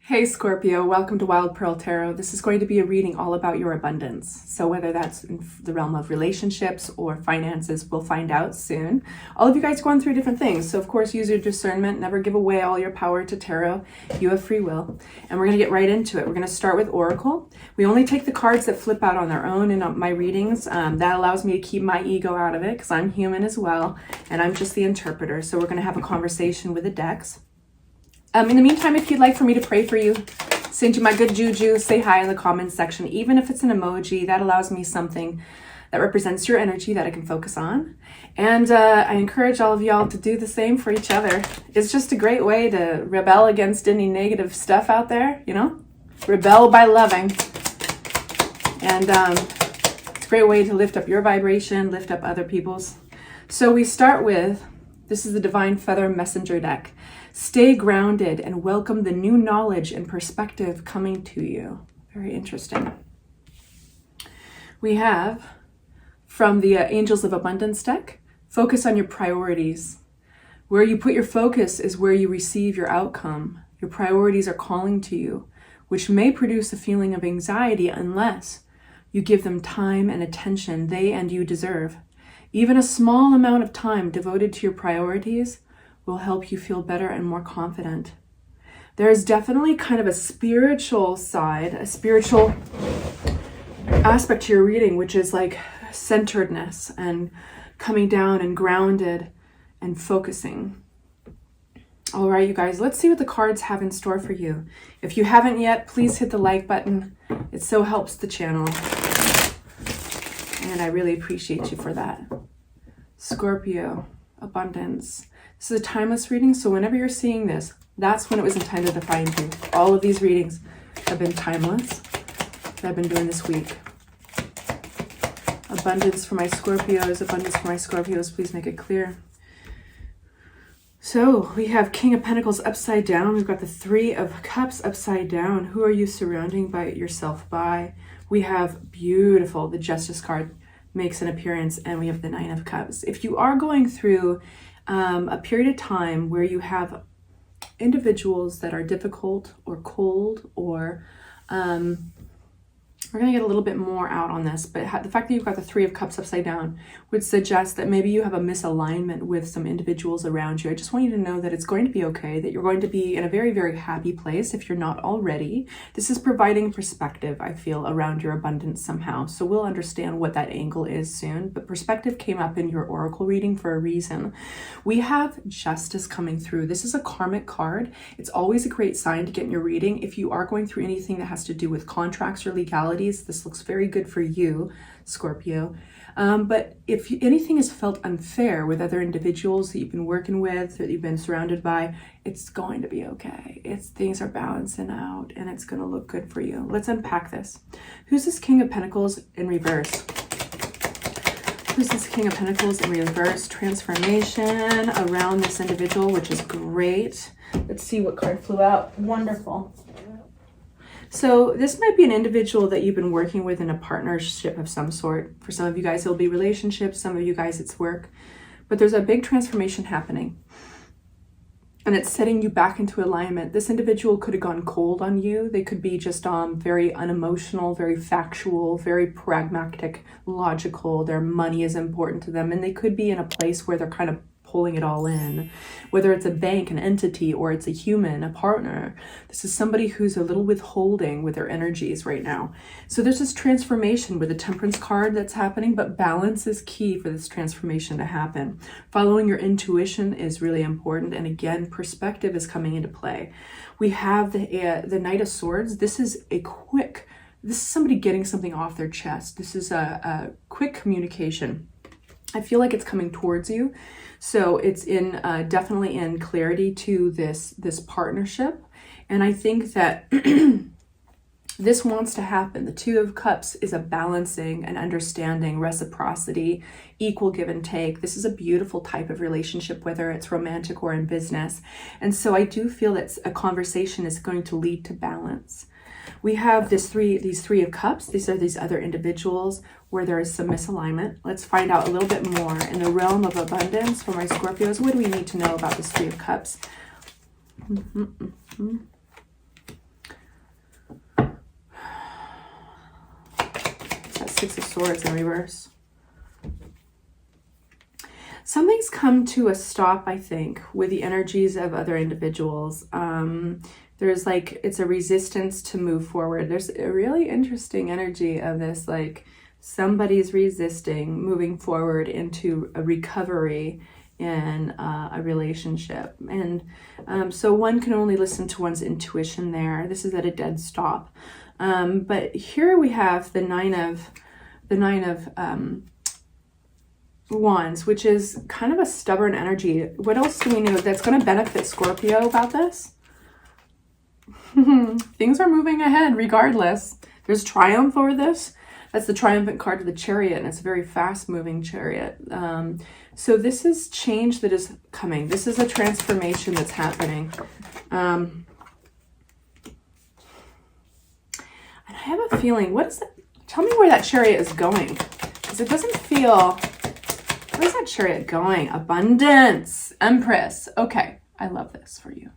Hey Scorpio, welcome to Wild Pearl Tarot. This is going to be a reading all about your abundance. So whether that's in the realm of relationships or finances, we'll find out soon. All of you guys are going through different things. So of course, use your discernment. Never give away all your power to tarot. You have free will. And we're going to get right into it. We're going to start with Oracle. We only take the cards that flip out on their own in my readings. That allows me to keep my ego out of it because I'm human as well. And I'm just the interpreter. So we're going to have a conversation with the decks. In the meantime, if you'd like for me to pray for you, send you my good juju, say hi in the comments section. Even if it's an emoji, that allows me something that represents your energy that I can focus on. And I encourage all of y'all to do the same for each other. It's just a great way to rebel against any negative stuff out there, you know? Rebel by loving. And it's a great way to lift up your vibration, lift up other people's. So we start with, this is the Divine Feather Messenger deck. Stay grounded and welcome the new knowledge and perspective coming to you. Very interesting. We have from the Angels of Abundance deck, focus on your priorities. Where you put your focus is where you receive your outcome. Your priorities are calling to you, which may produce a feeling of anxiety unless you give them time and attention they and you deserve. Even a small amount of time devoted to your priorities will help you feel better and more confident. There is definitely kind of a spiritual side, a spiritual aspect to your reading, which is like centeredness and coming down and grounded and focusing. All right, you guys, let's see what the cards have in store for you. If you haven't yet, please hit the like button. It so helps the channel. And I really appreciate you for that. Scorpio, abundance. This is a timeless reading, so whenever you're seeing this, that's when it was intended to find you. All of these readings have been timeless that I've been doing this week. Abundance for my Scorpios, abundance for my Scorpios, please make it clear. So we have King of Pentacles upside down. We've got the Three of Cups upside down. Who are you surrounding yourself by? We have beautiful, the Justice card makes an appearance, and we have the Nine of Cups. If you are going through a period of time where you have individuals that are difficult or cold, or we're going to get a little bit more out on this, but the fact that you've got the Three of Cups upside down would suggest that maybe you have a misalignment with some individuals around you. I just want you to know that it's going to be okay, that you're going to be in a very, very happy place if you're not already. This is providing perspective, I feel, around your abundance somehow. So we'll understand what that angle is soon, but perspective came up in your oracle reading for a reason. We have Justice coming through. This is a karmic card. It's always a great sign to get in your reading. If you are going through anything that has to do with contracts or legality, this looks very good for you, Scorpio. But if anything has felt unfair with other individuals that you've been working with, that you've been surrounded by, it's going to be okay. Things are balancing out and it's going to look good for you. Let's unpack this. Who's this King of Pentacles in reverse? Who's this King of Pentacles in reverse? Transformation around this individual, which is great. Let's see what card flew out. Wonderful. So this might be an individual that you've been working with in a partnership of some sort. For some of you guys, it'll be relationships. Some of you guys, it's work. But there's a big transformation happening. And it's setting you back into alignment. This individual could have gone cold on you. They could be just very unemotional, very factual, very pragmatic, logical. Their money is important to them. And they could be in a place where they're kind of pulling it all in, whether it's a bank, an entity, or it's a human, a partner. This is somebody who's a little withholding with their energies right now. So there's this transformation with the Temperance card that's happening, but balance is key for this transformation to happen. Following your intuition is really important. And again, perspective is coming into play. We have the Knight of Swords. This is somebody getting something off their chest. This is a quick communication. I feel like it's coming towards you. So it's definitely in clarity to this partnership. And I think that this wants to happen. The Two of Cups is a balancing and understanding, reciprocity, equal give and take. This is a beautiful type of relationship, whether it's romantic or in business. And so I do feel that a conversation is going to lead to balance. We have these Three of Cups. These are these other individuals where there is some misalignment. Let's find out a little bit more in the realm of abundance for my Scorpios. What do we need to know about this Three of Cups? Six of Swords in reverse. Something's come to a stop, I think, with the energies of other individuals. There's like, it's a resistance to move forward. There's a really interesting energy of this, like somebody's resisting moving forward into a recovery in a relationship. And so one can only listen to one's intuition there. This is at a dead stop. But here we have the nine of Wands, which is kind of a stubborn energy. What else do we know that's going to benefit Scorpio about this? Things are moving ahead regardless. There's triumph over this. That's the triumphant card of the Chariot, and it's a very fast-moving chariot. So this is change that is coming. This is a transformation that's happening. And I have a feeling, what is that? Tell me where that Chariot is going, because it doesn't feel... Where's that Chariot going? Abundance, Empress. Okay, I love this for you.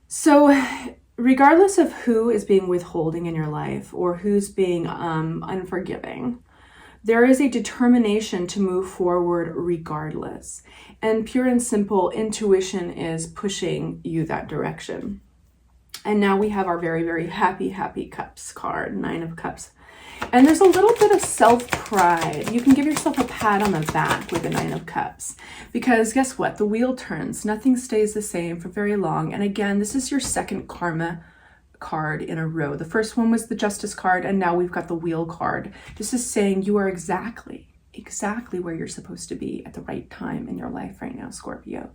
So regardless of who is being withholding in your life or who's being unforgiving, there is a determination to move forward regardless. And pure and simple intuition is pushing you that direction. And now we have our very, very happy cups card, Nine of Cups. And there's a little bit of self-pride. You can give yourself a pat on the back with the Nine of Cups. Because guess what? The wheel turns. Nothing stays the same for very long. And again, this is your second karma card in a row. The first one was the Justice card, and now we've got the Wheel card. This is saying you are exactly where you're supposed to be at the right time in your life right now, Scorpio.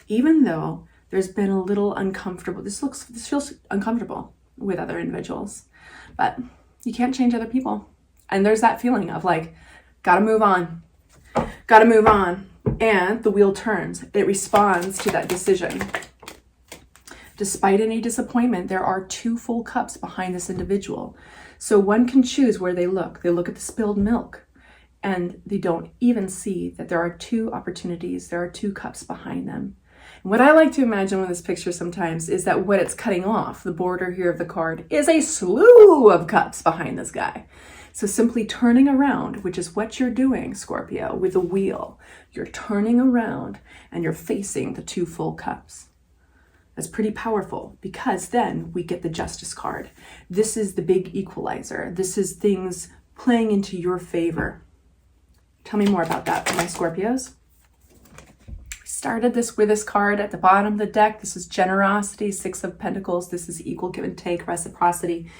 Even though there's been a little uncomfortable, this feels uncomfortable with other individuals, but you can't change other people. And there's that feeling of like, gotta move on. And the wheel turns. It responds to that decision. Despite any disappointment, there are two full cups behind this individual. So one can choose where they look. They look at the spilled milk and they don't even see that there are two opportunities. There are two cups behind them. And what I like to imagine with this picture sometimes is that what it's cutting off, the border here of the card, is a slew of cups behind this guy. So simply turning around, which is what you're doing, Scorpio, with the wheel. You're turning around and you're facing the two full cups. That's pretty powerful because then we get the Justice card. This is the big equalizer. This is things playing into your favor. Tell me more about that for my Scorpios. Started this with this card at the bottom of the deck. This is generosity, Six of Pentacles. This is equal give and take, reciprocity.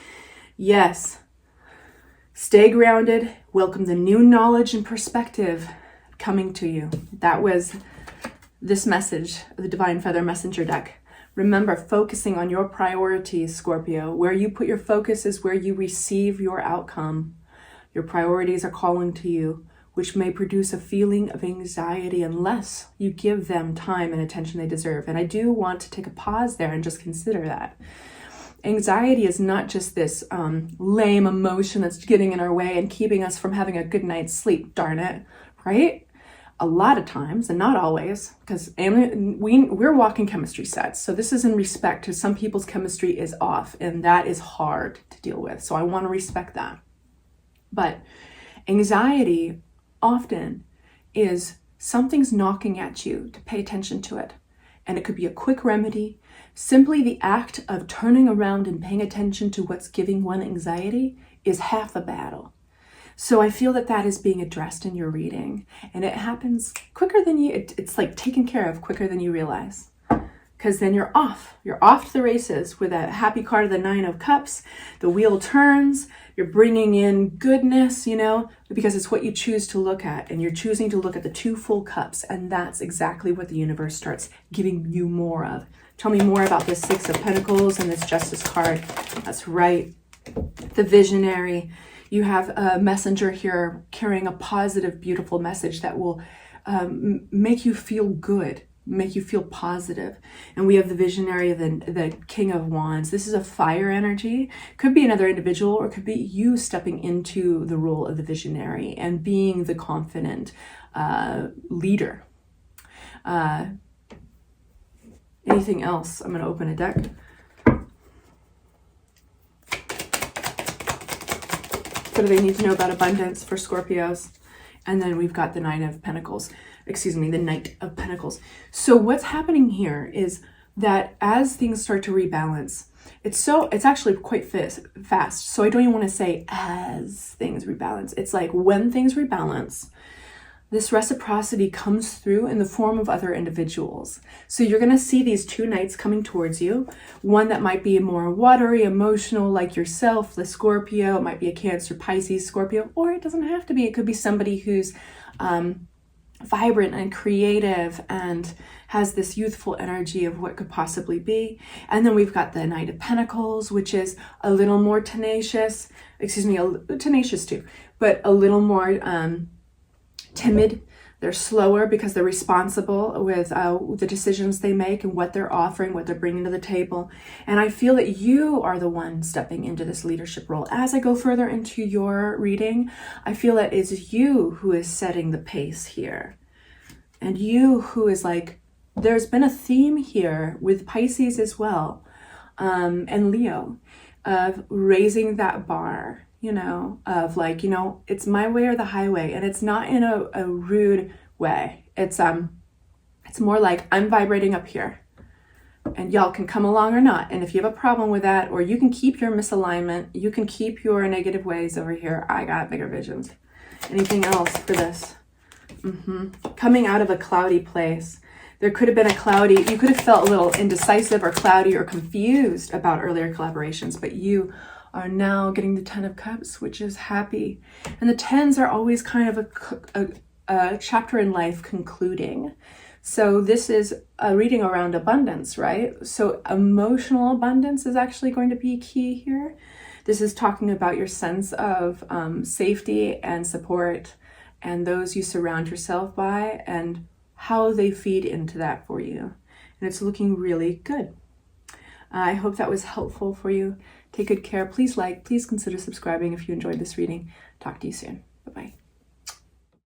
Yes. Stay grounded. Welcome the new knowledge and perspective coming to you. That was this message of the Divine Feather Messenger deck. Remember, focusing on your priorities, Scorpio. Where you put your focus is where you receive your outcome. Your priorities are calling to you, which may produce a feeling of anxiety unless you give them time and attention they deserve. And I do want to take a pause there and just consider that. Anxiety is not just this lame emotion that's getting in our way and keeping us from having a good night's sleep, darn it, right? A lot of times, and not always, because we're walking chemistry sets. So this is in respect to some people's chemistry is off, and that is hard to deal with. So I want to respect that. But anxiety often is something's knocking at you to pay attention to it. And it could be a quick remedy. Simply the act of turning around and paying attention to what's giving one anxiety is half the battle. So I feel that that is being addressed in your reading. And it happens quicker than it's like taken care of quicker than you realize. Because then you're off. You're off to the races with a happy card of the Nine of Cups. The wheel turns. You're bringing in goodness, because it's what you choose to look at. And you're choosing to look at the two full cups. And that's exactly what the universe starts giving you more of. Tell me more about this Six of Pentacles and this Justice card. That's right. The visionary. You have a messenger here carrying a positive, beautiful message that will make you feel good, make you feel positive. And we have the visionary, the King of Wands. This is a fire energy. Could be another individual, or could be you stepping into the role of the visionary and being the confident leader. Anything else? I'm going to open a deck. What do they need to know about abundance for Scorpios? And then we've got the Knight of Pentacles. Excuse me, the Knight of Pentacles. So what's happening here is that as things start to rebalance, it's actually quite fast. So I don't even want to say as things rebalance. It's like when things rebalance, this reciprocity comes through in the form of other individuals. So you're going to see these two knights coming towards you. One that might be more watery, emotional, like yourself, the Scorpio. It might be a Cancer, Pisces, Scorpio, or it doesn't have to be. It could be somebody who's vibrant and creative and has this youthful energy of what could possibly be. And then we've got the Knight of Pentacles, which is a little more tenacious. Excuse me, tenacious too, but a little more timid. They're slower because they're responsible with the decisions they make and what they're offering, what they're bringing to the table. And I feel that you are the one stepping into this leadership role. As I go further into your reading, I feel that it's you who is setting the pace here. And you who is like, there's been a theme here with Pisces as well, and Leo, of raising that bar. You know, of like, you know, it's my way or the highway, and it's not in a rude way. It's more like I'm vibrating up here and y'all can come along or not. And if you have a problem with that, or you can keep your misalignment, you can keep your negative ways over here. I got bigger visions. Anything else for this? Coming out of a cloudy place. There could have been you could have felt a little indecisive or cloudy or confused about earlier collaborations, but you are now getting the 10 of Cups, which is happy. And the 10s are always kind of a chapter in life concluding. So this is a reading around abundance, right? So emotional abundance is actually going to be key here. This is talking about your sense of safety and support and those you surround yourself by and how they feed into that for you. And it's looking really good. I hope that was helpful for you. Take good care. Please consider subscribing if you enjoyed this reading. Talk to you soon. Bye-bye.